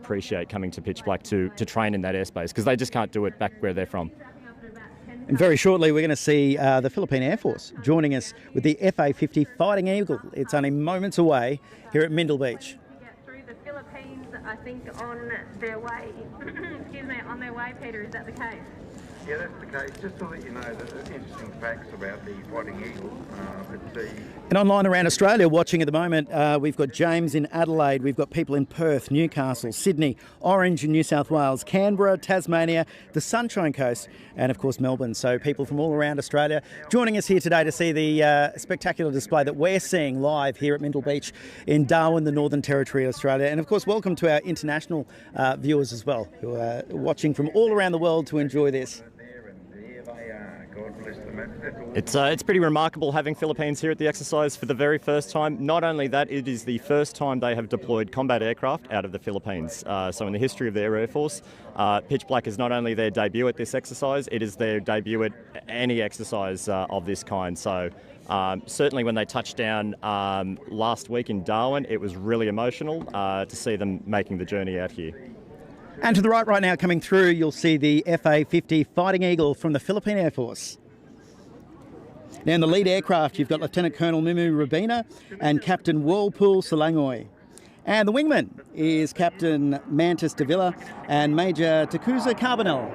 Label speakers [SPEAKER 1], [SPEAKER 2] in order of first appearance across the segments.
[SPEAKER 1] appreciate coming to Pitch Black to train in that airspace, because they just can't do it back where they're from.
[SPEAKER 2] And very shortly we're going to see the Philippine Air Force joining us with the FA-50 Fighting Eagle. It's only moments away here at Mindil Beach.
[SPEAKER 3] Through the Philippines, I think on their way, excuse me, on their way, Peter, is that the case?
[SPEAKER 4] Yeah, that's the case. Just to let you know the interesting facts about the Fighting Eagle.
[SPEAKER 2] And online around Australia, watching at the moment, we've got James in Adelaide, we've got people in Perth, Newcastle, Sydney, Orange in New South Wales, Canberra, Tasmania, the Sunshine Coast, and of course Melbourne. So people from all around Australia joining us here today to see the spectacular display that we're seeing live here at Mindil Beach in Darwin, the Northern Territory of Australia. And of course, welcome to our international viewers as well, who are watching from all around the world to enjoy this.
[SPEAKER 1] It's pretty remarkable having Philippines here at the exercise for the very first time. Not only that, it is the first time they have deployed combat aircraft out of the Philippines. So in the history of the Air Force, Pitch Black is not only their debut at this exercise, it is their debut at any exercise of this kind. So certainly when they touched down last week in Darwin, it was really emotional to see them making the journey out here.
[SPEAKER 2] And to the right now coming through, you'll see the FA-50 Fighting Eagle from the Philippine Air Force. Now in the lead aircraft, you've got Lieutenant Colonel Mimu Rabina and Captain Whirlpool Salangoy. And the wingman is Captain Mantis Davila and Major Takuza Carbonell.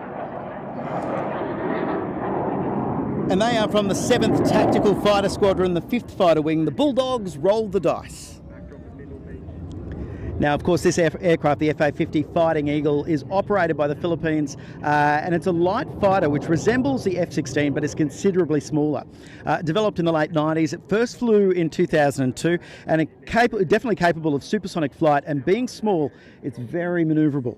[SPEAKER 2] And they are from the 7th Tactical Fighter Squadron, the 5th Fighter Wing. The Bulldogs roll the dice. Now, of course, this aircraft, the FA-50 Fighting Eagle, is operated by the Philippines, and it's a light fighter which resembles the F-16 but is considerably smaller. Developed in the late 90s, it first flew in 2002 and definitely capable of supersonic flight, and being small, it's very manoeuvrable.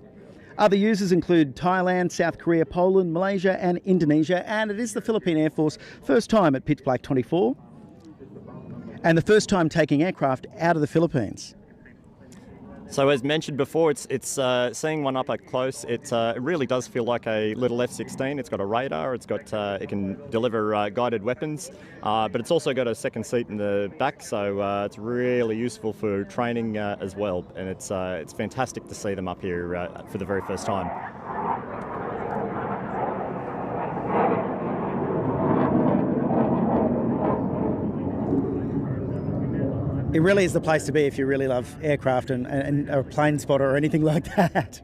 [SPEAKER 2] Other users include Thailand, South Korea, Poland, Malaysia and Indonesia, and it is the Philippine Air Force first time at Pitch Black 24 and the first time taking aircraft out of the Philippines.
[SPEAKER 1] So as mentioned before, it's seeing one up close. It really does feel like a little F-16. It's got a radar. It can deliver guided weapons, but it's also got a second seat in the back. So it's really useful for training as well. And it's fantastic to see them up here for the very first time.
[SPEAKER 2] It really is the place to be if you really love aircraft and a plane spotter or anything like that.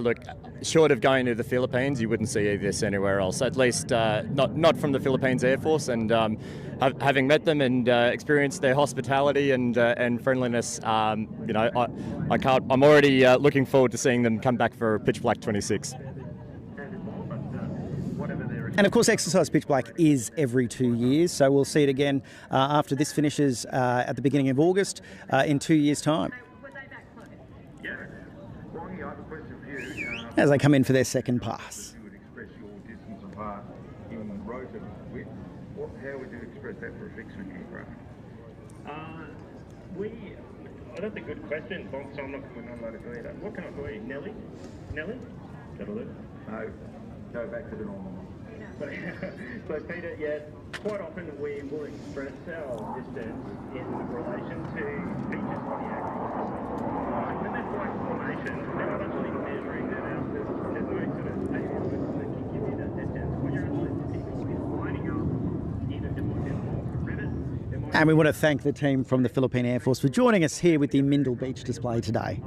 [SPEAKER 1] Look, short of going to the Philippines, you wouldn't see this anywhere else. At least not from the Philippines Air Force. And having met them and experienced their hospitality and friendliness, I'm already looking forward to seeing them come back for Pitch Black 26.
[SPEAKER 2] And of course, Exercise Pitch Black is every 2 years, so we'll see it again after this finishes at the beginning of August in 2 years' time. As they come in for their second pass.
[SPEAKER 4] You would express your distance apart in rotor width. How would you express that for a fixed wing aircraft?
[SPEAKER 5] That's a good question, Bob, so I'm not allowed to do that. What can I call you? Nelly? That'll do.
[SPEAKER 4] No, go back to the normal one.
[SPEAKER 5] So Peter, yeah, quite often we will express our distance in relation to features on the aircraft. When they're flight formation, they're not actually measuring that out. There's no sort of avionics that can give you that distance. When you're actually physically lining up, either deploying or rivet.
[SPEAKER 2] And we want to thank the team from the Philippine Air Force for joining us here with the Mindil Beach display today.